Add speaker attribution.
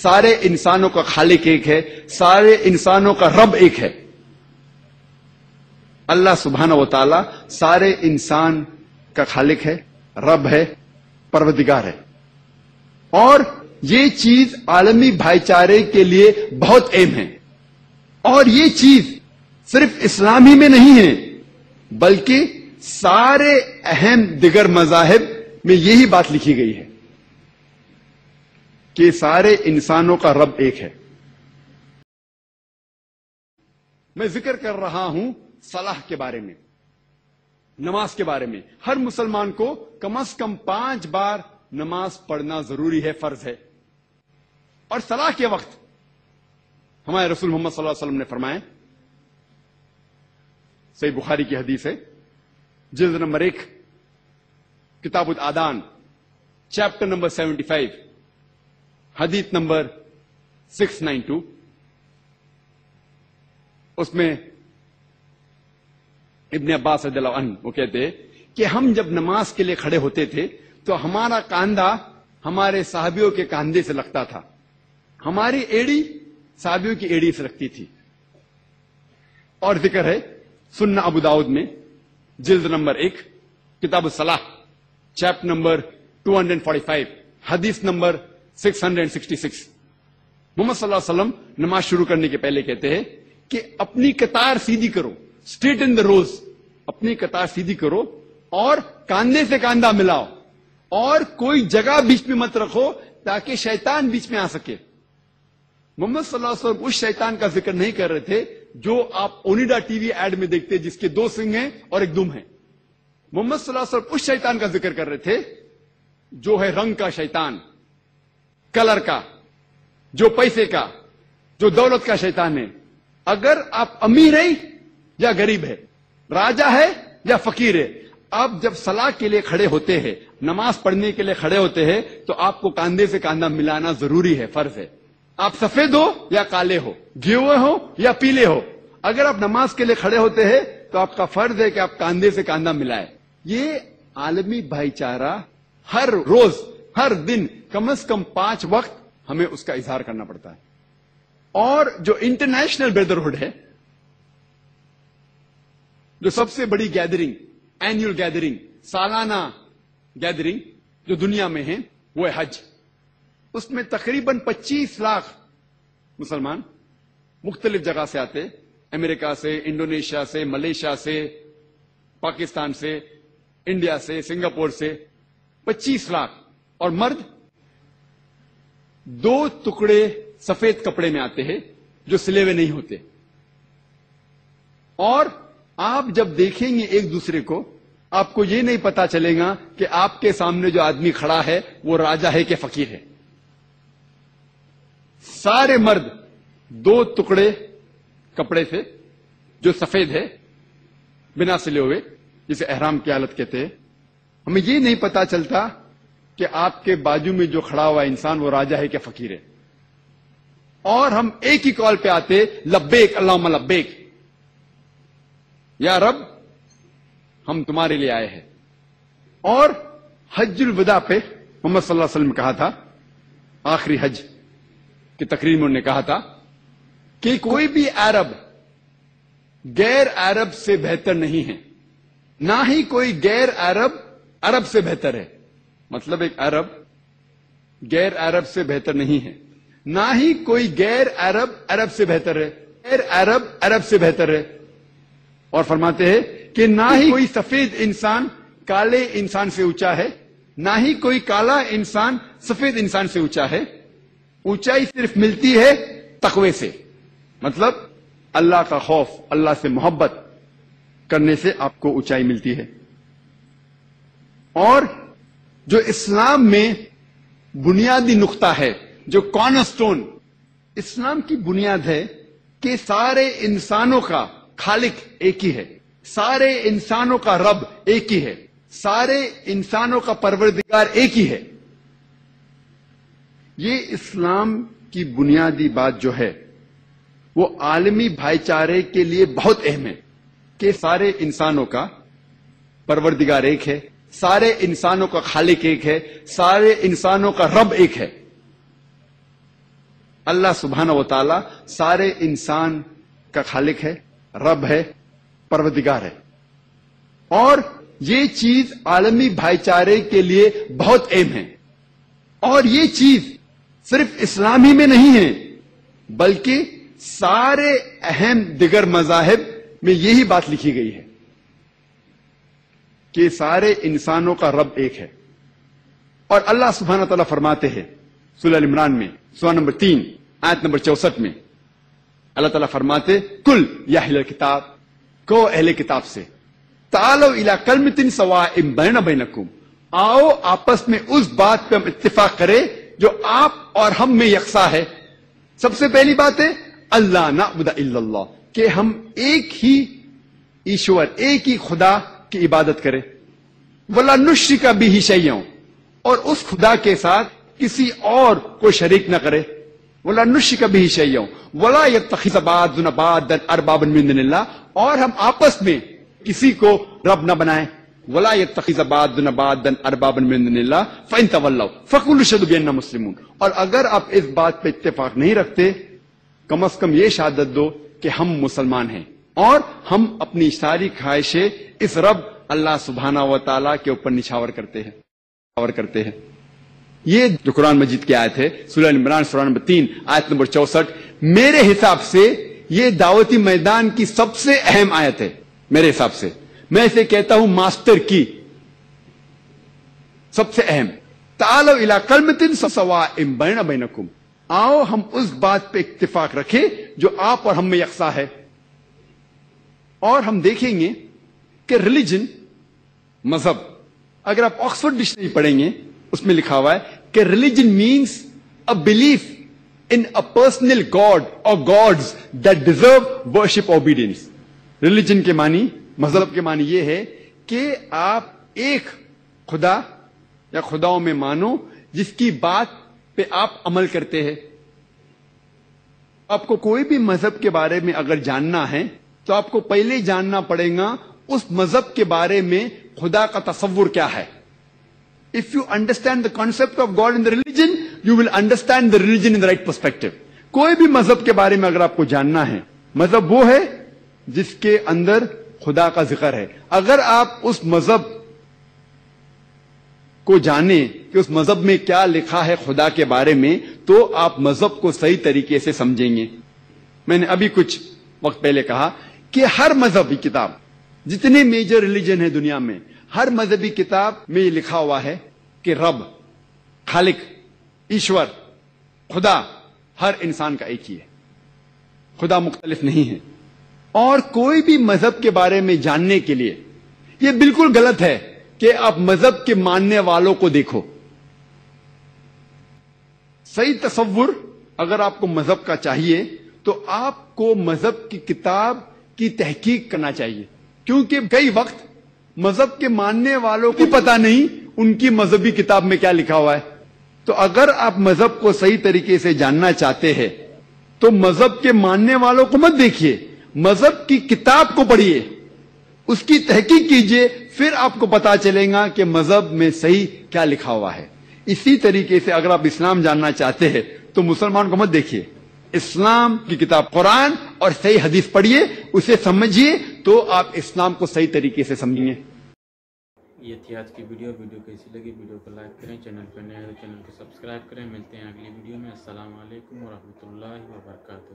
Speaker 1: سارے انسانوں کا خالق ایک ہے، سارے انسانوں کا رب ایک ہے۔ اللہ سبحانہ و تعالی سارے انسان کا خالق ہے، رب ہے، پروردگار ہے، اور یہ چیز عالمی بھائی چارے کے لیے بہت اہم ہے۔ اور یہ چیز صرف اسلام ہی میں نہیں ہے، بلکہ سارے اہم دیگر مذاہب میں یہی بات لکھی گئی ہے کہ سارے انسانوں کا رب ایک ہے۔ میں ذکر کر رہا ہوں صلاح کے بارے میں، نماز کے بارے میں۔ ہر مسلمان کو کم از کم 5 بار نماز پڑھنا ضروری ہے، فرض ہے۔ اور صلاح کے وقت ہمارے رسول محمد صلی اللہ علیہ وسلم نے فرمایا، صحیح بخاری کی حدیث ہے، جلد نمبر 1، کتاب الادان، چیپٹر نمبر 75، حدیث نمبر 692۔ اس میں ابن عباس رضی اللہ عنہ وہ کہتے ہیں کہ ہم جب نماز کے لیے کھڑے ہوتے تھے تو ہمارا کاندھا ہمارے صحابیوں کے کاندھے سے لگتا تھا، ہماری ایڑی صحابیوں کی ایڑی سے لگتی تھی۔ اور ذکر ہے سنن ابو داؤد میں، جلد نمبر 1، کتاب الصلاح، چیپٹر نمبر 245، حدیث نمبر 666۔ محمد صلی اللہ علیہ وسلم نماز شروع کرنے کے پہلے کہتے ہیں کہ اپنی قطار سیدھی کرو، اسٹریٹ ان دا روز، اپنی قطار سیدھی کرو اور کاندھے سے کاندھا ملاؤ، اور کوئی جگہ بیچ میں مت رکھو تاکہ شیطان بیچ میں آ سکے۔ محمد صلی اللہ علیہ وسلم اس شیطان کا ذکر نہیں کر رہے تھے جو آپ اونیڈا ٹی وی ایڈ میں دیکھتے جس کے 2 سنگ ہیں اور 1 دم ہے۔ محمد صلی اللہ علیہ وسلم اس شیطان کا ذکر کر رہے تھے جو ہے رنگ کا شیطان، کلر کا، جو پیسے کا، جو دولت کا شیطان ہے۔ اگر آپ امیر ہیں یا غریب ہے، راجا ہے یا فقیر ہے، آپ جب صلاح کے لیے کھڑے ہوتے ہیں، نماز پڑھنے کے لیے کھڑے ہوتے ہیں، تو آپ کو کاندھے سے کاندھا ملانا ضروری ہے، فرض ہے۔ آپ سفید ہو یا کالے ہو، گھیوے ہو یا پیلے ہو، اگر آپ نماز کے لیے کھڑے ہوتے ہیں تو آپ کا فرض ہے کہ آپ کاندھے سے کاندھا ملائیں۔ یہ عالمی بھائی چارہ ہر روز، ہر دن کم از کم 5 وقت ہمیں اس کا اظہار کرنا پڑتا ہے۔ اور جو انٹرنیشنل بردرہڈ ہے، جو سب سے بڑی گیدرنگ، اینیول گیدرنگ، سالانہ گیدرنگ جو دنیا میں ہے، وہ ہے حج۔ اس میں تقریباً 25 لاکھ مسلمان مختلف جگہ سے آتے، امریکہ سے، انڈونیشیا سے، ملیشیا سے، پاکستان سے، انڈیا سے، سنگاپور سے 25 لاکھ، اور مرد 2 ٹکڑے سفید کپڑے میں آتے ہیں جو سلے ہوئے نہیں ہوتے۔ اور آپ جب دیکھیں گے ایک دوسرے کو، آپ کو یہ نہیں پتا چلے گا کہ آپ کے سامنے جو آدمی کھڑا ہے وہ راجا ہے کہ فقیر ہے۔ سارے مرد 2 ٹکڑے کپڑے سے جو سفید ہے، بنا سلے ہوئے، جسے احرام کی حالت کہتے ہیں۔ ہمیں یہ نہیں پتا چلتا کہ آپ کے بازو میں جو کھڑا ہوا انسان وہ راجا ہے کہ فقیر ہے۔ اور ہم ایک ہی کال پہ آتے، لبیک اللہم لبیک، یا رب ہم تمہارے لیے آئے ہیں۔ اور حج الوداع پہ محمد صلی اللہ علیہ وسلم نے کہا تھا، آخری حج کی تقریر میں انہوں نے کہا تھا کہ کوئی بھی عرب غیر عرب سے بہتر نہیں ہے، نہ ہی کوئی غیر عرب عرب سے بہتر ہے۔ مطلب ایک عرب غیر عرب سے بہتر نہیں ہے، نہ ہی کوئی غیر عرب عرب سے بہتر ہے، غیر عرب عرب سے بہتر ہے۔ اور فرماتے ہیں کہ نہ ہی کوئی سفید انسان کالے انسان سے اونچا ہے، نہ ہی کوئی کالا انسان سفید انسان سے اونچا ہے۔ اونچائی صرف ملتی ہے تقوی سے، مطلب اللہ کا خوف، اللہ سے محبت کرنے سے آپ کو اونچائی ملتی ہے۔ اور جو اسلام میں بنیادی نقطہ ہے، جو کارنر سٹون اسلام کی بنیاد ہے کہ سارے انسانوں کا خالق ایک ہی ہے، سارے انسانوں کا رب ایک ہی ہے، سارے انسانوں کا پروردگار ایک ہی ہے۔ یہ اسلام کی بنیادی بات جو ہے وہ عالمی بھائی چارے کے لیے بہت اہم ہے کہ سارے انسانوں کا پروردگار ایک ہے، سارے انسانوں کا خالق ایک ہے، سارے انسانوں کا رب ایک ہے۔ اللہ سبحانہ و تعالی سارے انسان کا خالق ہے، رب ہے، پروردگار ہے، اور یہ چیز عالمی بھائی چارے کے لیے بہت اہم ہے، اور یہ چیز صرف اسلام ہی میں نہیں ہے بلکہ سارے اہم دیگر مذاہب میں یہی بات لکھی گئی ہے کہ سارے انسانوں کا رب ایک ہے۔ اور اللہ سبحانہ تعالیٰ فرماتے ہیں سورہ ال عمران میں سورہ نمبر 3 آیت نمبر 64 میں، اللہ تعالیٰ فرماتے کل یا اہل کتاب، کو اہل کتاب سے، تعالوا الی کلمۃ سواء بین بینکم، آؤ آپس میں اس بات پہ ہم اتفاق کریں جو آپ اور ہم میں یکساں ہے۔ سب سے پہلی بات ہے اللہ نعبد الا اللہ، کہ ہم ایک ہی ایشور، ایک ہی خدا کی عبادت کریں، ولا نشرک بہ شیئا، اور اس خدا کے ساتھ کسی اور کو شریک نہ کرے، ولا نشرک بہ شیئا ولا یتخذ بعضنا بعضا اربابا من دون اللہ، اور ہم آپس میں کسی کو رب نہ بنائیں، ولا یتخذ بعضنا بعضا اربابا من دون اللہ فان تولوا فقولوا اشهدوا بأننا مسلمون، اور اگر آپ اس بات پہ اتفاق نہیں رکھتے کم از کم یہ شہادت دو کہ ہم مسلمان ہیں، اور ہم اپنی ساری خواہشیں اس رب اللہ سبحانہ و تعالیٰ کے اوپر نچھاور کرتے ہیں۔ یہ جو قرآن مجید کی آیت ہے سورہ ال عمران سورہ نمبر 3 آیت نمبر 64، میرے حساب سے یہ دعوتی میدان کی سب سے اہم آیت ہے۔ میرے حساب سے میں اسے کہتا ہوں ماسٹر کی، سب سے اہم۔ تعالوا الی کلمۃ سواء بین بینکم، آؤ ہم اس بات پہ اتفاق رکھیں جو آپ اور ہم میں یکساں ہے۔ اور ہم دیکھیں گے کہ ریلیجن، مذہب، اگر آپ آکسفورڈ ڈکشنری پڑھیں گے اس میں لکھا ہوا ہے کہ religion means a belief in a personal god or gods that deserve worship obedience. ریلیجن کے معنی، مذہب کے معنی یہ ہے کہ آپ ایک خدا یا خداؤں میں مانو جس کی بات پہ آپ عمل کرتے ہیں۔ آپ کو کوئی بھی مذہب کے بارے میں اگر جاننا ہے تو آپ کو پہلے جاننا پڑے گا اس مذہب کے بارے میں خدا کا تصور کیا ہے۔ If you understand the concept of God in the religion, you will understand the religion in the right perspective. کوئی بھی مذہب کے بارے میں اگر آپ کو جاننا ہے، مذہب وہ ہے جس کے اندر خدا کا ذکر ہے۔ اگر آپ اس مذہب کو جانیں کہ اس مذہب میں کیا لکھا ہے خدا کے بارے میں، تو آپ مذہب کو صحیح طریقے سے سمجھیں گے۔ میں نے ابھی کچھ وقت پہلے کہا کہ ہر مذہبی کتاب، جتنے میجر ریلیجن ہیں دنیا میں، ہر مذہبی کتاب میں یہ لکھا ہوا ہے کہ رب، خالق، ایشور، خدا ہر انسان کا ایک ہی ہے، خدا مختلف نہیں ہے۔ اور کوئی بھی مذہب کے بارے میں جاننے کے لیے یہ بالکل غلط ہے کہ آپ مذہب کے ماننے والوں کو دیکھو۔ صحیح تصور اگر آپ کو مذہب کا چاہیے تو آپ کو مذہب کی کتاب کی تحقیق کرنا چاہیے، کیونکہ کئی وقت مذہب کے ماننے والوں کو پتہ نہیں ان کی مذہبی کتاب میں کیا لکھا ہوا ہے۔ تو اگر آپ مذہب کو صحیح طریقے سے جاننا چاہتے ہیں تو مذہب کے ماننے والوں کو مت دیکھیے، مذہب کی کتاب کو پڑھیے، اس کی تحقیق کیجئے، پھر آپ کو پتا چلے گا کہ مذہب میں صحیح کیا لکھا ہوا ہے۔ اسی طریقے سے اگر آپ اسلام جاننا چاہتے ہیں تو مسلمان کو مت دیکھیے، اسلام کی کتاب قرآن اور صحیح حدیث پڑھیے، اسے سمجھیے، تو آپ اسلام کو صحیح طریقے سے سمجھیں گے۔
Speaker 2: یہ تھی آج کی ویڈیو کیسی لگی؟ ویڈیو کو لائک کریں، چینل پر نئے ہو چینل کو سبسکرائب کریں۔ ملتے ہیں اگلی ویڈیو میں۔ السلام علیکم ورحمۃ اللہ وبرکاتہ۔